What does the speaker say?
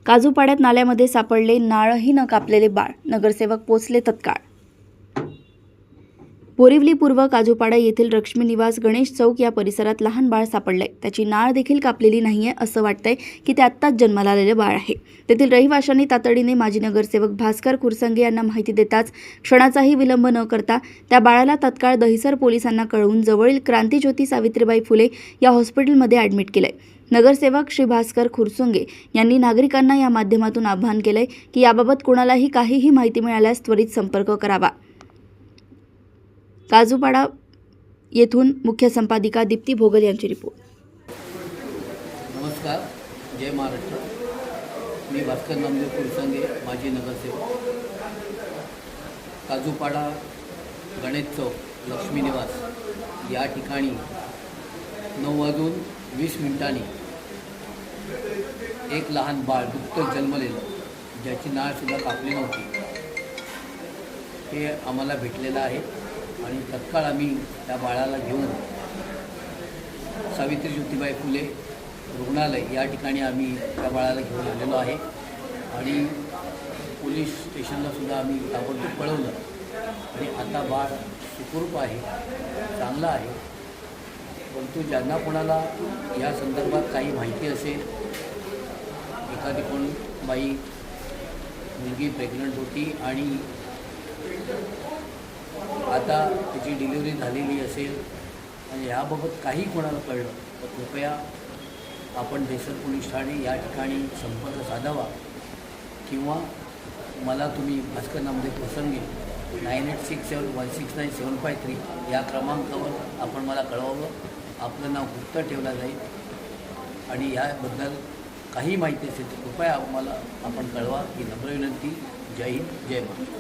काजूपाड्यात नाल्यामध्ये सापडले नाळही न कापलेले बाळ, नगरसेवक पोचले तत्काळ। बोरिवली पूर्व काजूपाडा येथील लक्ष्मी निवास गणेश चौक या परिसरात लहान बाळ सापडलंय। त्याची नाळ देखील कापलेली नाहीये। असं वाटतंय की ते आत्ताच जन्माला आलेले बाळ आहे। तेथील रहिवाशांनी तातडीने माजी नगरसेवक भास्कर खुरसंगे यांना माहिती देताच क्षणाचाही विलंब न करता त्या बाळाला तत्काळ दहिसर पोलिसांना कळवून जवळील क्रांतिज्योती सावित्रीबाई फुले या हॉस्पिटलमध्ये ॲडमिट केलंय। नगरसेवक श्री भास्कर खुरसंगे यांनी नागरिकांना या माध्यमातून आवाहन केलंय की याबाबत कोणालाही काहीही माहिती मिळाल्यास त्वरित संपर्क करावा। काजूपाडा येथून मुख्य संपादिका दीप्ती भोगल यांची रिपोर्ट। नमस्कार, जय महाराष्ट्र। मी भास्कर नामदेव खुरसंगे, माजी नगरसेवक। काजूपाडा गणेश चौक लक्ष्मी निवास या ठिकाणी 9:20 एक लहान बाळ नुकतंच जन्मलेलं, ज्याची नाळसुद्धा कापली नव्हती, हे आम्हाला भेटलेलं आहे। आणि तत्काळ आम्ही त्या बाळाला घेऊन सावित्री ज्योतिबाई फुले रुग्णालय या ठिकाणी आम्ही त्या बाळाला घेऊन आलेलो आहे। आणि पोलीस स्टेशनलासुद्धा आम्ही ताबडतोब कळवलं आणि आता बाळ सुखरूप आहे, चांगलं आहे। परंतु ज्यांना कोणाला या संदर्भात काही माहिती असेल, एखादी कोण बाई मुलगी प्रेग्नंट होती आणि आता त्याची डिलिव्हरी झालेली असेल आणि याबाबत काही कोणाला कळलं तर कृपया आपण दहिसर पोलीस ठाणे या ठिकाणी संपर्क साधावा किंवा मला तुम्ही भास्कर नामदेव खुरसंगे 9867169753 या क्रमांकावर आपण मला कळवावं। आपलं नाव गुप्त ठेवलं जाईल आणि याबद्दल काही माहिती असेल तर कृपया आम्हाला आपण कळवा ही नम्र विनंती। जय हिंद, जय महाराष्ट्र।